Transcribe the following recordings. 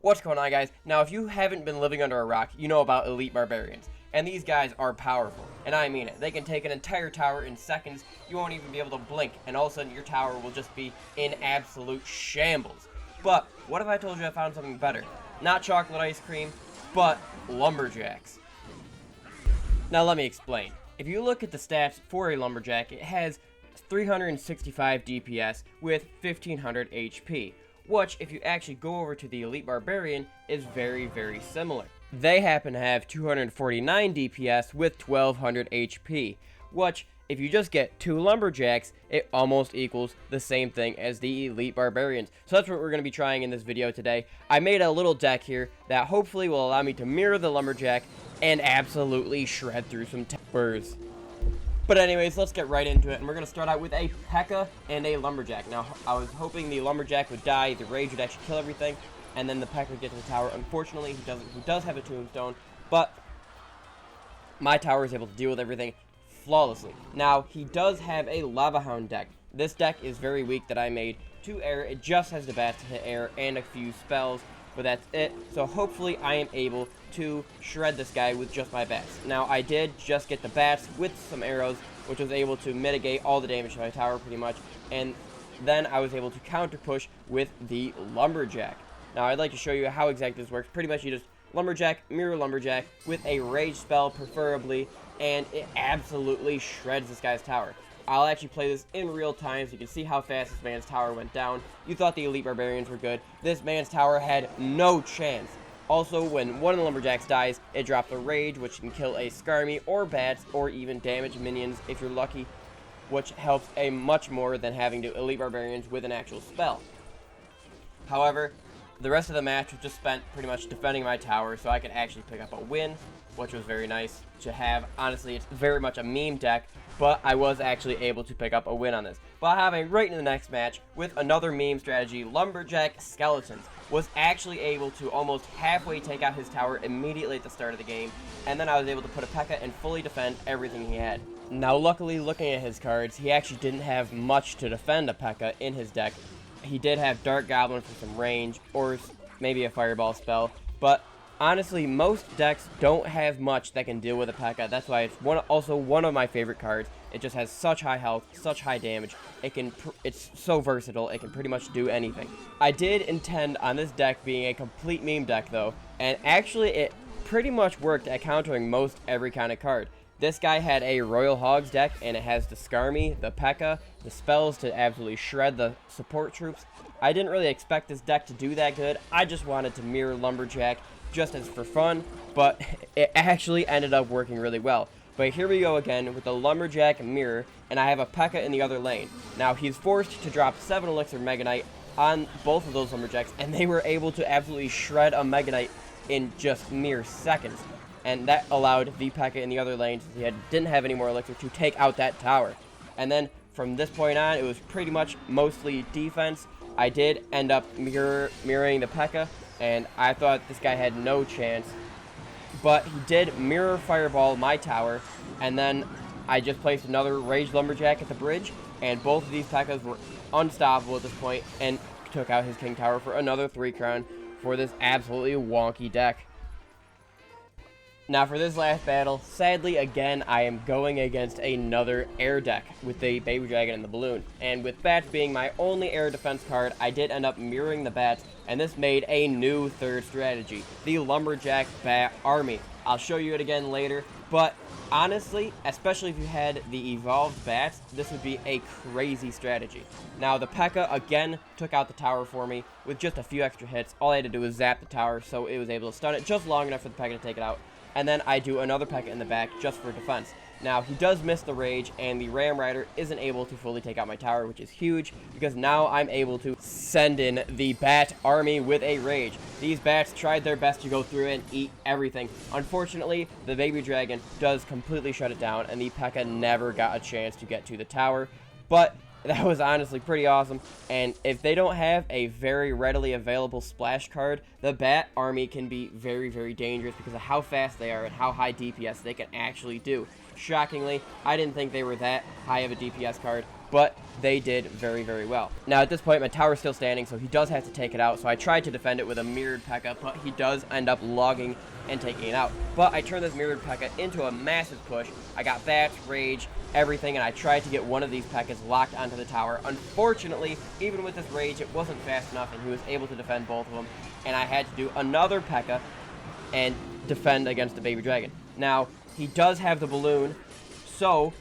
What's going on, guys? Now, if you haven't been living under a rock, you know about elite barbarians. And these guys are powerful. And I mean it. They can take an entire tower in seconds. You won't even be able to blink. And all of a sudden, your tower will just be in absolute shambles. But what if I told you I found something better? Not chocolate ice cream, but lumberjacks. Now, let me explain. If you look at the stats for a lumberjack, it has 365 DPS with 1500 HP. Which, if you actually go over to the Elite Barbarian, is very, very similar. They happen to have 249 DPS with 1200 HP, which, if you just get two Lumberjacks, it almost equals the same thing as the Elite Barbarians. So that's what we're going to be trying in this video today. I made a little deck here that hopefully will allow me to mirror the Lumberjack and absolutely shred through some towers. But anyways, let's get right into it, and we're going to start out with a P.E.K.K.A. and a Lumberjack. Now, I was hoping the Lumberjack would die, the Rage would actually kill everything, and then the P.E.K.K.A. would get to the tower. Unfortunately, he doesn't. He does have a Tombstone, but my tower is able to deal with everything flawlessly. Now, he does have a Lava Hound deck. This deck is very weak that I made to air. It just has the bats to hit air and a few spells, but that's it. So hopefully I am able to shred this guy with just my bats. Now, I did just get the bats with some arrows, which was able to mitigate all the damage to my tower pretty much, and then I was able to counter push with the Lumberjack. Now, I'd like to show you how exactly this works. Pretty much you just Lumberjack, mirror Lumberjack with a rage spell preferably, and it absolutely shreds this guy's tower. I'll actually play this in real time so you can see how fast this man's tower went down. You thought the Elite Barbarians were good. This man's tower had no chance. Also, when one of the Lumberjacks dies, it drops a Rage, which can kill a Skarmy or bats or even damage minions if you're lucky, which helps a much more than having to Elite Barbarians with an actual spell. However, the rest of the match was just spent pretty much defending my tower so I could actually pick up a win, which was very nice to have. Honestly, it's very much a meme deck, but I was actually able to pick up a win on this. But having right in the next match with another meme strategy, Lumberjack Skeletons was actually able to almost halfway take out his tower immediately at the start of the game, and then I was able to put a P.E.K.K.A. and fully defend everything he had. Now, luckily, looking at his cards, he actually didn't have much to defend a P.E.K.K.A. in his deck. He did have Dark Goblin for some range, or maybe a Fireball spell, but honestly, most decks don't have much that can deal with a P.E.K.K.A. That's why it's also one of my favorite cards. It just has such high health, such high damage. It's so versatile, it can pretty much do anything. I did intend on this deck being a complete meme deck, though, and actually it pretty much worked at countering most every kind of card. This guy had a Royal Hogs deck, and it has the Skarmy, the P.E.K.K.A., the spells to absolutely shred the support troops. I didn't really expect this deck to do that good. I just wanted to mirror Lumberjack just as for fun, but it actually ended up working really well. But here we go again with the Lumberjack mirror, and I have a P.E.K.K.A. in the other lane. Now, he's forced to drop 7 Elixir Mega Knight on both of those Lumberjacks, and they were able to absolutely shred a Mega Knight in just mere seconds. And that allowed the P.E.K.K.A. in the other lane, since he didn't have any more Elixir, to take out that tower. And then from this point on, it was pretty much mostly defense. I did end up mirroring the P.E.K.K.A., and I thought this guy had no chance. But he did mirror Fireball my tower, and then I just placed another Rage Lumberjack at the bridge, and both of these P.E.K.K.A.s were unstoppable at this point, and took out his King Tower for another 3 crown for this absolutely wonky deck. Now, for this last battle, sadly, again, I am going against another air deck with the Baby Dragon and the Balloon. And with Bats being my only air defense card, I did end up mirroring the Bats, and this made a new third strategy, the Lumberjack Bat Army. I'll show you it again later, but honestly, especially if you had the evolved Bats, this would be a crazy strategy. Now, the P.E.K.K.A. again took out the tower for me with just a few extra hits. All I had to do was zap the tower, so it was able to stun it just long enough for the P.E.K.K.A. to take it out. And then I do another P.E.K.K.A. in the back just for defense. Now, he does miss the Rage, and the Ram Rider isn't able to fully take out my tower, which is huge, because now I'm able to send in the Bat Army with a Rage. These Bats tried their best to go through and eat everything. Unfortunately, the Baby Dragon does completely shut it down, and the P.E.K.K.A. never got a chance to get to the tower. But that was honestly pretty awesome, and if they don't have a very readily available splash card, the Bat Army can be very, very dangerous because of how fast they are and how high DPS they can actually do. Shockingly, I didn't think they were that high of a DPS card, but they did very, very well. Now, at this point, my tower's still standing, so he does have to take it out. So I tried to defend it with a mirrored P.E.K.K.A, but he does end up logging and taking it out. But I turned this mirrored P.E.K.K.A into a massive push. I got bats, rage, everything, and I tried to get one of these P.E.K.K.As locked onto the tower. Unfortunately, even with this rage, it wasn't fast enough, and he was able to defend both of them. And I had to do another P.E.K.K.A and defend against the baby dragon. Now, he does have the balloon, so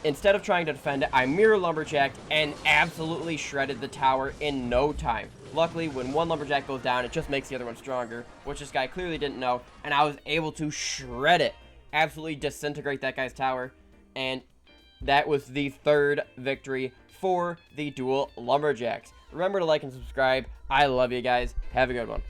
instead of trying to defend it, I mirror lumberjacked and absolutely shredded the tower in no time. Luckily, when one lumberjack goes down, it just makes the other one stronger, which this guy clearly didn't know, and I was able to shred it, absolutely disintegrate that guy's tower, and that was the third victory for the dual lumberjacks. Remember to like and subscribe. I love you guys. Have a good one.